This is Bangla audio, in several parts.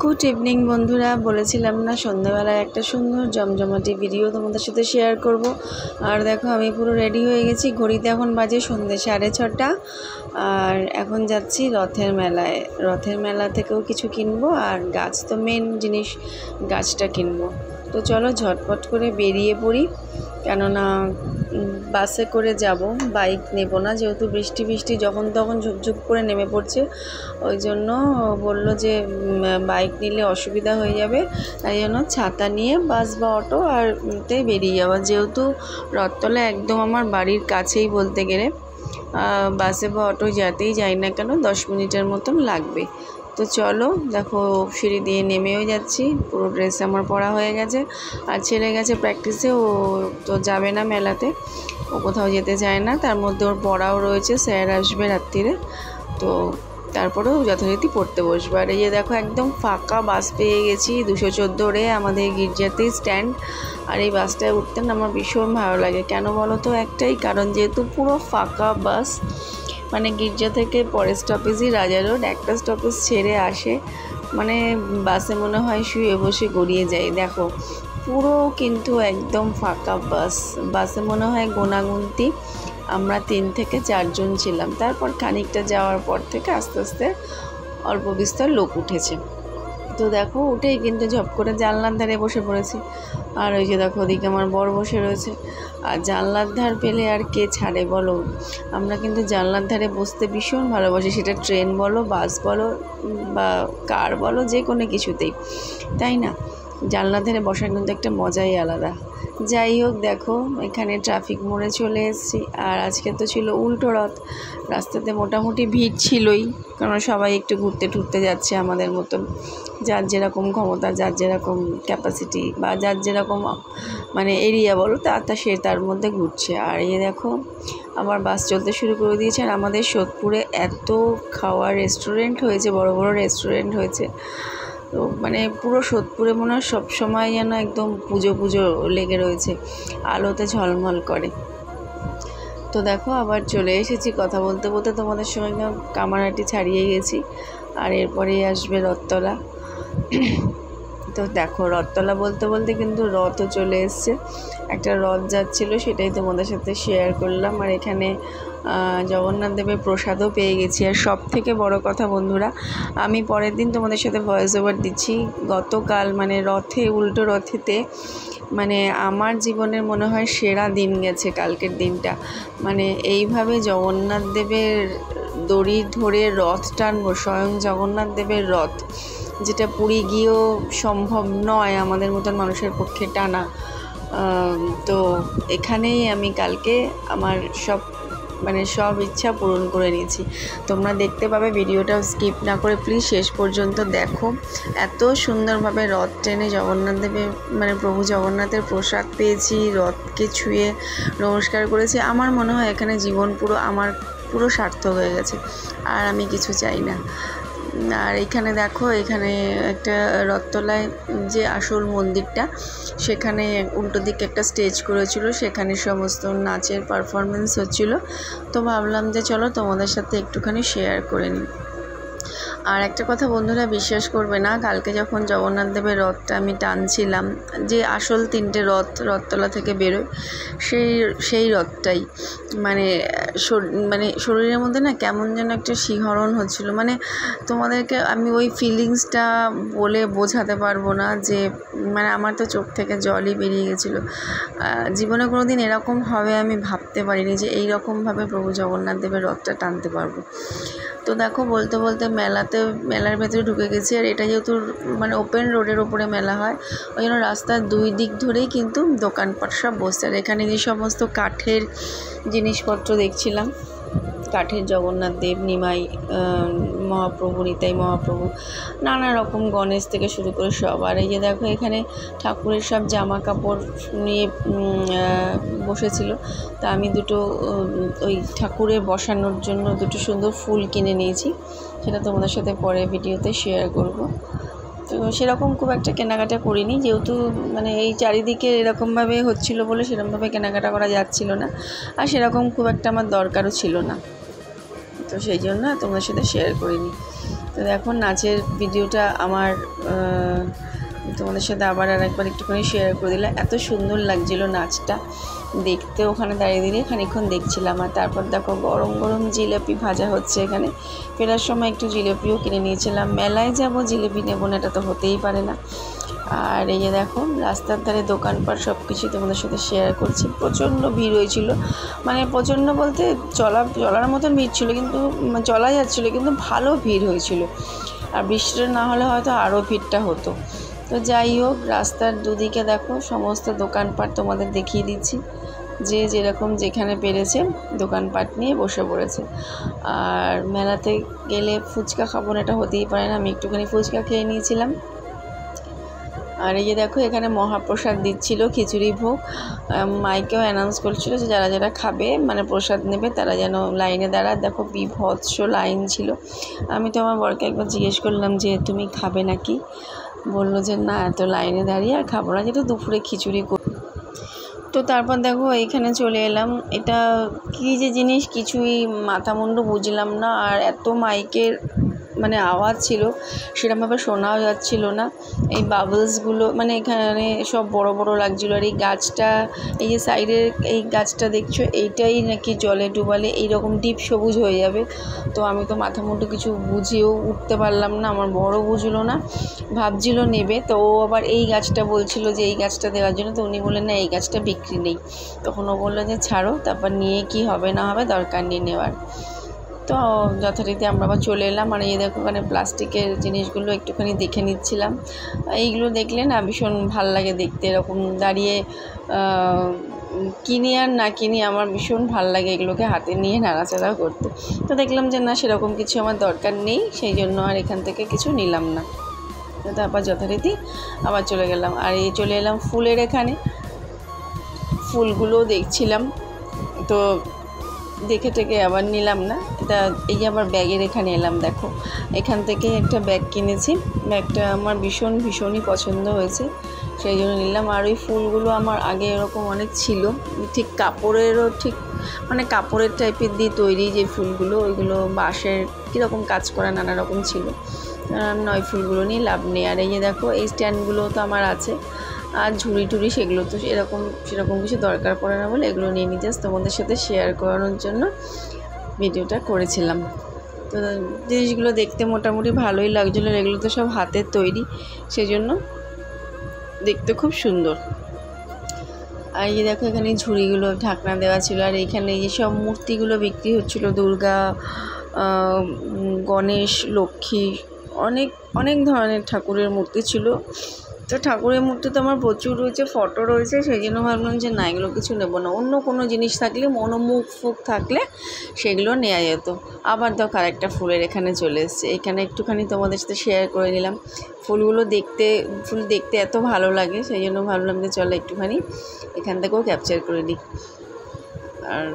গুড ইভিনিং বন্ধুরা, বলেছিলাম না সন্ধ্যাবেলায় একটা সুন্দর জমজমাটি ভিডিও তোমাদের সাথে শেয়ার করব। আর দেখো আমি পুরো রেডি হয়ে গেছি। ঘড়িতে এখন বাজে সন্ধ্যে 6:30। আর এখন যাচ্ছি রথের মেলায়। রথের মেলা থেকেও কিছু কিনবো, আর গাছ তো মেন জিনিস, গাছটা কিনবো। তো চলো ঝটপট করে বেরিয়ে পড়ি, কেননা বাসে করে যাব, বাইক নেব না, যেহেতু বৃষ্টি যখন তখন ঝুপঝুপ করে নেমে পড়ছে। ওই জন্য বলল যে বাইক নিলে অসুবিধা হয়ে যাবে, তাই জন্য ছাতা নিয়ে বাস বা অটো আর তে বেরিয়ে যাওয়া। যেহেতু রথতলা একদম আমার বাড়ির কাছেই বলতে গেলে, বাসে বা অটো যেতেই যাই না কেন 10 মিনিটের মতন লাগবে। তো চলো, দেখো সিঁড়ি দিয়ে নেমেও যাচ্ছি, পুরো ড্রেস আমার পরা হয়ে গেছে। আর ছেলে গেছে প্র্যাকটিসে, ও তো যাবে না মেলাতে, ও কোথাও যেতে চায় না। তার মধ্যে ওর পড়াও রয়েছে, স্যার আসবে রাত্রিরে, তো তারপরেও যথারীতি পড়তে বসবে। আর এই যে দেখো একদম ফাঁকা বাস পেয়ে গেছি, 214 আমাদের গির্জাতেই স্ট্যান্ড। আর এই বাসটায় উঠতে আমার ভীষণ ভালো লাগে। কেন বলো তো? একটাই কারণ, যেহেতু পুরো ফাঁকা বাস, মানে গির্জা থেকে পরের স্টপেজই রাজা রোড, একটা স্টপেজ ছেড়ে আসে, মানে বাসে মনে হয় শুয়ে বসে গড়িয়ে যায়। দেখো পুরো কিন্তু একদম ফাঁকা বাস। বাসে মনে হয় গোনাগুনতি আমরা 3 থেকে 4 জন ছিলাম। তারপর খানিকটা যাওয়ার পর থেকে আস্তে আস্তে অল্প বিস্তর লোক উঠেছে। তো দেখো উঠেই কিন্তু ঝপ করে জানলার ধারে বসে পড়েছি। আর ওই যে দেখো ওদিকে আমার বর বসে রয়েছে। আর জানলার ধার পেলে আর কে ছাড়ে বলো? আমরা কিন্তু জানলার ধারে বসতে ভীষণ ভালোবাসি, সেটা ট্রেন বলো, বাস বলো বা কার বলো, যে কোনো কিছুতেই, তাই না? জানলার ধারে বসার কিন্তু একটা মজাই আলাদা। যাই হোক, দেখো এখানে ট্রাফিক মোড়ে চলে এসেছি। আর আজকে তো ছিল উল্টো রথ, রাস্তাতে মোটামুটি ভিড় ছিলই, কারণ সবাই একটু ঘুরতে ঠুরতে যাচ্ছে আমাদের মতন, যার যেরকম ক্ষমতা, যার যেরকম ক্যাপাসিটি বা যার যেরকম মানে এরিয়া বলো, সে তার মধ্যে ঘুরছে। আর এই দেখো আবার বাস চলতে শুরু করে দিয়েছে। আর আমাদের সোদপুরে এত খাওয়ার রেস্টুরেন্ট হয়েছে, বড় বড় রেস্টুরেন্ট হয়েছে। তো মানে পুরো সোদপুরে মনে হয় সবসময় যেন একদম পুজো লেগে রয়েছে, আলোতে ঝলমল করে। তো দেখো আবার চলে এসেছি, কথা বলতে বলতে তোমাদের সঙ্গে কামারহাটি ছাড়িয়ে গেছি। আর এরপরেই আসবে রথতলা। তো দেখো রথতলা বলতে বলতে কিন্তু রথও চলে এসছে। একটা রথ যাচ্ছিলো, সেটাই তোমাদের সাথে শেয়ার করলাম। আর এখানে জগন্নাথ দেবের প্রসাদও পেয়ে গেছি। আর সব থেকে বড় কথা বন্ধুরা, আমি পরের দিন তোমাদের সাথে ভয়েস ওভার দিচ্ছি, গতকাল মানে উল্টো রথেতে মানে আমার জীবনের মনে হয় সেরা দিন গেছে কালকের দিনটা। মানে এইভাবে জগন্নাথ দেবের দড়ি ধরে রথ টানবো, স্বয়ং জগন্নাথ দেবের রথ, যেটা পুরী গিয়েও সম্ভব নয় আমাদের মতন মানুষের পক্ষে টানা। তো এখানেই আমি কালকে আমার সব ইচ্ছা পূরণ করে নিয়েছি। তোমরা দেখতে পাবে, ভিডিওটা স্কিপ না করে প্লিজ শেষ পর্যন্ত দেখো। এত সুন্দরভাবে রথ টেনে জগন্নাথ দেবের প্রভু জগন্নাথের প্রসাদ পেয়েছি, রথকে ছুঁয়ে নমস্কার করেছি। আমার মনে হয় এখানে জীবন পুরো সার্থক হয়ে গেছে, আর আমি কিছু চাই না। আর এখানে দেখো, এখানে একটা রথতলায় যে আসল মন্দিরটা, সেখানে উল্টো দিকে একটা স্টেজ করেছিল, সেখানে সমস্ত নাচের পারফরমেন্স হচ্ছিলো। তো ভাবলাম যে চলো তোমাদের সাথে একটুখানি শেয়ার করে নিই। আর একটা কথা বন্ধুরা, বিশ্বাস করবে না, কালকে যখন জগন্নাথ দেবের রথটা আমি টানছিলাম, যে আসল 3টে রথতলা থেকে বেরোয়, সেই রথটাই মানে শরীরের মধ্যে না কেমন যেন একটা শিহরণ হচ্ছিল। মানে তোমাদেরকে আমি ওই ফিলিংসটা বলে বোঝাতে পারবো না, যে মানে আমার তো চোখ থেকে জলই বেরিয়ে গেছিলো। জীবনে কোনো দিন এরকম হবে আমি ভাবতে পারিনি, যে এই রকমভাবে প্রভু জগন্নাথ দেবের রথটা টানতে পারবো। তো দেখো বলতে বলতে মেলার ভেতরে ঢুকে গেছি। আর এটা যেহেতু ওপেন রোডের ওপরে মেলা হয়, ওই জন্য রাস্তার 2 দিক ধরেই কিন্তু দোকানপাট সব বসছে। আর এখানে যে সমস্ত কাঠের জিনিসপত্র দেখছিলাম, কাঠের জগন্নাথ দেব, নিমাই মহাপ্রভু, নিতাই মহাপ্রভু, নানা রকম গণেশ থেকে শুরু করে সব। আর এই যে দেখো এখানে ঠাকুরের সব জামা কাপড় নিয়ে বসেছিল। তা আমি দুটো ওই ঠাকুরে বসানোর জন্য দুটো সুন্দর ফুল কিনে নিয়েছি, সেটা তোমাদের সাথে পরে ভিডিওতে শেয়ার করব। তো সেরকম খুব একটা কেনাকাটা করিনি, যেহেতু এই চারিদিকে এরকমভাবে হচ্ছিলো বলে সেরকমভাবে কেনাকাটা করা যাচ্ছিল না, আর সেরকম খুব একটা আমার দরকারও ছিল না, তো সেই জন্য তোমাদের সাথে শেয়ার করিনি। তো দেখো নাচের ভিডিওটা আমার তোমাদের সাথে আবার আরেকবার একটুখানি শেয়ার করে দিলাম। এত সুন্দর লাগছিল নাচটা দেখতে, ওখানে দাঁড়িয়ে দাঁড়িয়ে খানিকক্ষণ দেখছিলাম। আর তারপর দেখো গরম গরম জিলিপি ভাজা হচ্ছে এখানে। ফেরার সময় একটু জিলিপিও কিনে নিয়েছিলাম। মেলায় যাব জিলিপি নেবো না, এটা তো হতেই পারে না। আর এই যে দেখো রাস্তার ধারে দোকানপাট সব কিছুই তোমাদের সাথে শেয়ার করছি। প্রচণ্ড ভিড় হয়েছিল, মানে প্রচণ্ড বলতে চলার মতন ভিড় ছিল, কিন্তু চলা যাচ্ছিলো, কিন্তু ভালো ভিড় হয়েছিল। আর বৃষ্টিটা না হলে হয়তো আরও ভিড়টা হতো। তো যাই হোক, রাস্তার দুদিকে দেখো সমস্ত দোকানপাট তোমাদের দেখিয়ে দিচ্ছি। যে যেরকম যেখানে পেরেছে দোকানপাট নিয়ে বসে পড়েছে। আর মেলাতে গেলে ফুচকা খাবো না, এটা হতেই পারে না। আমি একটুখানি ফুচকা খেয়ে নিয়েছিলাম। আর এই যে দেখো এখানে মহাপ্রসাদ দিচ্ছিল, খিচুড়ি ভোগ। মাইকেও অ্যানাউন্স করছিল যে যারা যারা খাবে, মানে প্রসাদ নেবে, তারা যেন লাইনে দাঁড়ায়। দেখো বিভৎস লাইন ছিল। আমি তো আমার বরকে একবার জিজ্ঞেস করলাম যে তুমি খাবে নাকি, বললো যে না, এত লাইনে দাঁড়িয়ে আর খাবো না, যেহেতু দুপুরে খিচুড়ি। তো তারপর দেখো এইখানে চলে এলাম। এটা কী যে জিনিস কিছুই মাথা মুন্ডু বুঝলাম না। আর এত মাইকের মানে আওয়াজ ছিল, সেরকমভাবে শোনাও যাচ্ছিল না। এই বাবলসগুলো মানে এখানে সব বড় বড় লাগছিলো। আর এই গাছটা, এই যে সাইডের এই গাছটা দেখছো, এইটাই নাকি জলে ডুবালে এইরকম ডিপ সবুজ হয়ে যাবে। তো আমি তো মাথা মুন্ডু কিছু বুঝিয়েও উঠতে পারলাম না। আমার বড় বুঝলো না, ভাবছিল নেবে। তো ও আবার এই গাছটা বলছিল যে এই গাছটা দেওয়ার জন্য। তো উনি বললেন না, এই গাছটা বিক্রি নেই। তখন ও বললো যে ছাড়ো, তারপর নিয়ে কি হবে না হবে, দরকার নেই নেওয়ার। তো যথারীতি আমরা আবার চলে এলাম। আর এই দেখো ওখানে প্লাস্টিকের জিনিসগুলো একটুখানি দেখে নিচ্ছিলাম। এইগুলো দেখলে না ভীষণ ভাল লাগে দেখতে, এরকম দাঁড়িয়ে। কিনি আর না কিনি, আমার ভীষণ ভাল লাগে এগুলোকে হাতে নিয়ে নাড়াচাড়া করতে। তো দেখলাম যে না, সেরকম কিছু আমার দরকার নেই, সেই জন্য আর এখান থেকে কিছু নিলাম না। তো তারপর যথারীতি আবার চলে গেলাম। আর এই চলে এলাম ফুলের এখানে, ফুলগুলো দেখছিলাম। তো দেখে টেকে আবার নিলাম না। এটা এই যে আবার ব্যাগের এখানে এলাম। দেখো এখান থেকে একটা ব্যাগ কিনেছি। ব্যাগটা আমার ভীষণই পছন্দ হয়েছে, সেই জন্য নিলাম। আর ওই ফুলগুলো আমার আগে এরকম অনেক ছিল, ঠিক কাপড়েরও, ঠিক মানে কাপড়ের টাইপের দিয়ে তৈরি যে ফুলগুলো, ওইগুলো বাঁশের কীরকম কাজ করা নানা রকম ছিল। নয় ফুলগুলো নিয়ে লাভ নেই। আর এই যে দেখো এই স্ট্যান্ডগুলো তো আমার আছে। আর ঝুড়ি টুড়ি সেগুলো তো সেরকম কিছু দরকার পড়ে না বলে এগুলো নিয়ে জাস্ট তোমাদের সাথে শেয়ার করানোর জন্য ভিডিওটা করেছিলাম। তো জিনিসগুলো দেখতে মোটামুটি ভালোই লাগছিলো। এগুলো তো সব হাতের তৈরি, সেজন্য দেখতে খুব সুন্দর। আর এই দেখো এখানে ঝুড়িগুলো ঢাকনা দেওয়া ছিল। আর এইখানে এই সব মূর্তিগুলো বিক্রি হচ্ছিলো, দুর্গা, গণেশ, লক্ষ্মী, অনেক ধরনের ঠাকুরের মূর্তি ছিল। তো ঠাকুরের মূর্তি তো আমার প্রচুর রয়েছে, ফটো রয়েছে, সেই জন্য ভাবলাম যে না, এগুলো কিছু নেবো না। অন্য কোনো জিনিস থাকলে, মনোমুখ ফুক থাকলে সেগুলো নেওয়া যেত। আবার দেখো আরেকটা ফুলের এখানে চলে এসেছে। এখানে একটুখানি তোমাদের সাথে শেয়ার করে নিলাম। ফুল দেখতে এত ভালো লাগে, সেই জন্য ভাবলাম যে চলো একটুখানি এখান থেকেও ক্যাপচার করে নিই। আর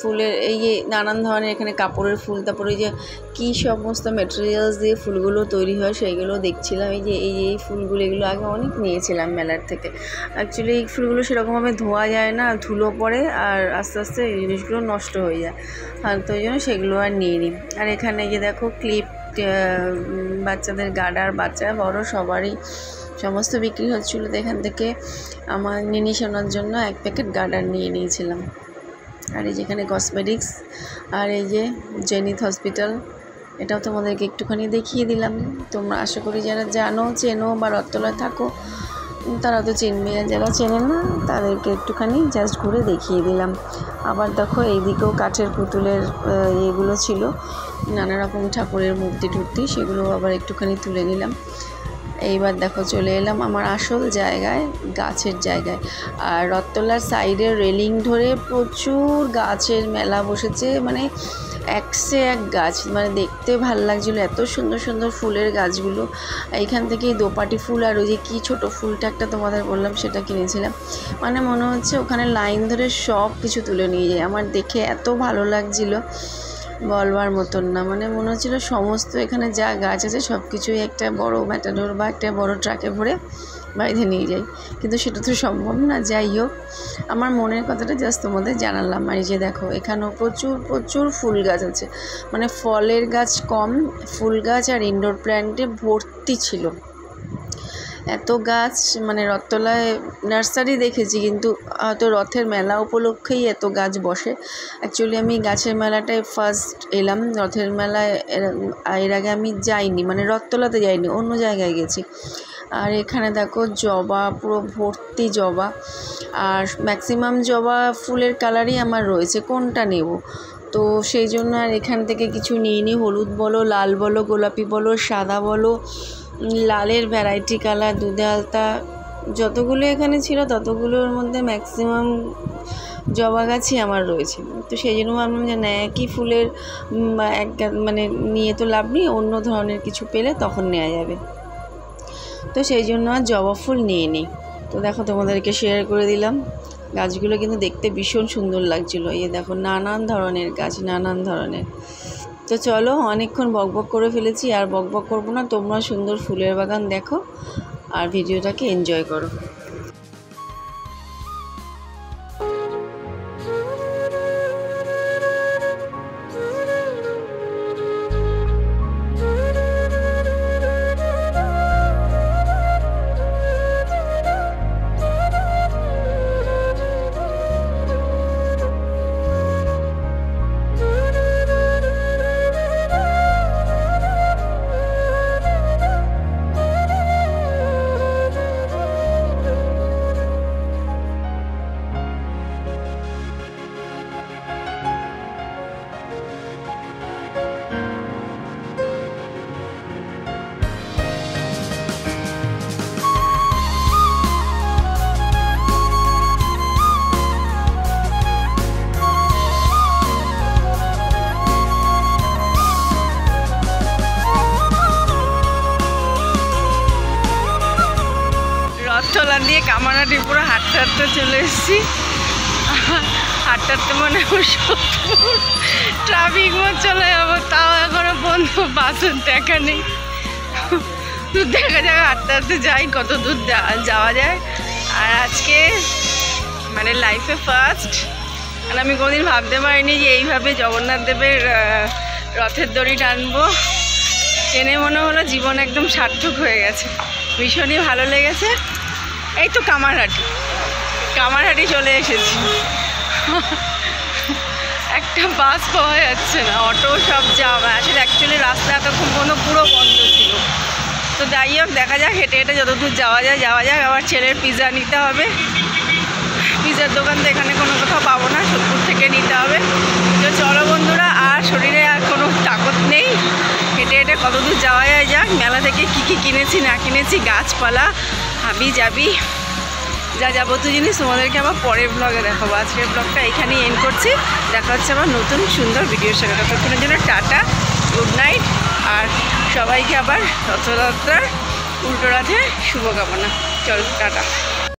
ফুলের এই যে নানান ধরনের এখানে কাপড়ের ফুল, তারপরে এই যে কী সমস্ত ম্যাটেরিয়ালস দিয়ে ফুলগুলো তৈরি হয় সেইগুলো দেখছিলাম। এই ফুলগুলো, এগুলো আগে অনেক নিয়েছিলাম মেলার থেকে। অ্যাকচুয়ালি এই ফুলগুলো সেরকমভাবে ধোয়া যায় না, ধুলো পড়ে, আর আস্তে আস্তে এই জিনিসগুলো নষ্ট হয়ে যায়। তো ওই জন্য সেগুলো আর নিয়ে নিই। আর এখানে যে দেখো ক্লিপ, বাচ্চাদের গার্ডার, বাচ্চা বড় সবারই সমস্ত বিক্রি হচ্ছিলো। তো এখান থেকে আমার নিনি শোনার জন্য এক প্যাকেট গার্ডার নিয়ে নিয়েছিলাম। আর এই যেখানে কসমেটিক্স, আর এই যে জেনিথ হসপিটাল, এটাও তোমাদেরকে একটুখানি দেখিয়ে দিলাম। তোমরা আশা করি যারা চেনো বা রথতলায় থাকো তারা তো চিনবে, আর যারা চেনে না তাদেরকে একটুখানি জাস্ট ঘুরে দেখিয়ে দিলাম। আবার দেখো এইদিকেও কাঠের পুতুলের ইয়েগুলো ছিল, নানা রকম ঠাকুরের মূর্তি টুর্তি, সেগুলো আবার একটুখানি তুলে নিলাম। এইবার দেখো চলে এলাম আমার আসল জায়গায়, গাছের জায়গায়। আর রথতলার সাইডের রেলিং ধরে প্রচুর গাছের মেলা বসেছে, মানে একসে এক গাছ, মানে দেখতে ভাল লাগছিলো, এত সুন্দর সুন্দর ফুলের গাছগুলো। এইখান থেকে দোপাটি ফুল আর ওই যে কী ছোটো ফুলটা একটা তোমাদের বললাম সেটা কিনেছিলাম। মানে মনে হচ্ছে ওখানে লাইন ধরে সব কিছু তুলে নিয়ে যায়। আমার দেখে এত ভালো লাগছিলো, বলবার মতন না। মানে মনে হচ্ছিলো সমস্ত এখানে যা গাছ আছে সব কিছুই একটা বড় ম্যাটাডোর বা একটা বড় ট্রাকে ভরে বাড়িতে নিয়ে যাই, কিন্তু সেটা তো সম্ভব না। যাই হোক, আমার মনের কথাটা জাস্ট তোমাদের জানালাম। আর এই যে দেখো এখানেও প্রচুর প্রচুর ফুল গাছ আছে, মানে ফলের গাছ কম, ফুল গাছ আর ইনডোর প্ল্যান্টে ভর্তি ছিল। এত গাছ, মানে রথতলায় নার্সারি দেখেছি, কিন্তু হয়তো রথের মেলা উপলক্ষেই এত গাছ বসে। অ্যাকচুয়ালি আমি গাছের মেলাটায় ফার্স্ট এলাম, রথের মেলায় এর আগে আমি যাইনি, মানে রথতলাতে যাইনি, অন্য জায়গায় গেছি। আর এখানে দেখো জবা, পুরো ভর্তি জবা, আর ম্যাক্সিমাম জবা ফুলের কালারই আমার রয়েছে, কোনটা নেব। তো সেই জন্য আর এখান থেকে কিছু নিইনি। হলুদ বলো, লাল বলো, গোলাপি বলো, সাদা বলো, লালের ভ্যারাইটি কালার, দুধে আলতা, যতগুলো এখানে ছিল ততগুলোর মধ্যে ম্যাক্সিমাম জবা গাছই আমার রয়েছে। তো সেই জন্য ভাবলাম যে না, একই ফুলের মানে নিয়ে তো লাভ নেই, অন্য ধরনের কিছু পেলে তখন নেওয়া যাবে। তো সেই জন্য আর জবা ফুল নিয়ে নিই। তো দেখো তোমাদেরকে শেয়ার করে দিলাম। গাছগুলো কিন্তু দেখতে ভীষণ সুন্দর লাগছিলো। এই দেখো নানান ধরনের গাছ, নানান ধরনের। তো চলো, অনেকক্ষণ বকবক করে ফেলেছি, আর বকবক করবো না। তোমরা সুন্দর ফুলের বাগান দেখো আর ভিডিওটাকে এনজয় করো। রথতলা দিয়ে কামারহাটি পুরো হাঁটতে হাঁটতে চলে এসেছি। হাঁটতে হাঁটতে মনে ট্রাফিক মোড় চলে যাবো, তাও এখনো বন্ধ, বাসের দেখা নেই। দূর দেখা যায়, হাঁটতে হাঁটতে যাই, কত দূর যাওয়া যায়। আর আজকে মানে লাইফে ফার্স্ট, আর আমি কোনোদিন ভাবতে পারিনি যে এইভাবে জগন্নাথ দেবের রথের দড়ি টানবো। টেনে মনে হলো জীবন একদম সার্থক হয়ে গেছে, ভীষণই ভালো লেগেছে। এই তো কামারহাটি চলে এসেছি। একটা বাস পাওয়া যাচ্ছে না, অটো সব যাওয়া, আসলে অ্যাকচুয়ালি রাস্তা এতক্ষণ পর্যন্ত পুরো বন্ধ ছিল। তো যাই হোক, দেখা যাক, হেঁটে হেঁটে যতদূর যাওয়া যায়। আবার ছেলের পিৎজা নিতে হবে। পিৎজার দোকান তো এখানে কোনো কোথাও পাবো না, সোদপুর থেকে নিতে হবে। তো চলো বন্ধুরা, আর শরীরে আর কোনো তাকত নেই, হেঁটে হেঁটে কতদূর যাওয়া যায় যাক। মেলা থেকে কী কিনেছি না কিনেছি, গাছপালা, হাবি যাবি, যা যাবতীয় জিনিস তোমাদেরকে আবার পরের ব্লগে দেখাবো। আজকের ব্লগটা এখানেই এন্ড করছি। দেখা হচ্ছে আবার নতুন সুন্দর ভিডিওর সাথে। ততক্ষণের জন্য টাটা, গুড নাইট, আর সবাইকে আবার রথযাত্রার উল্টো রথে শুভকামনা। চল টাটা।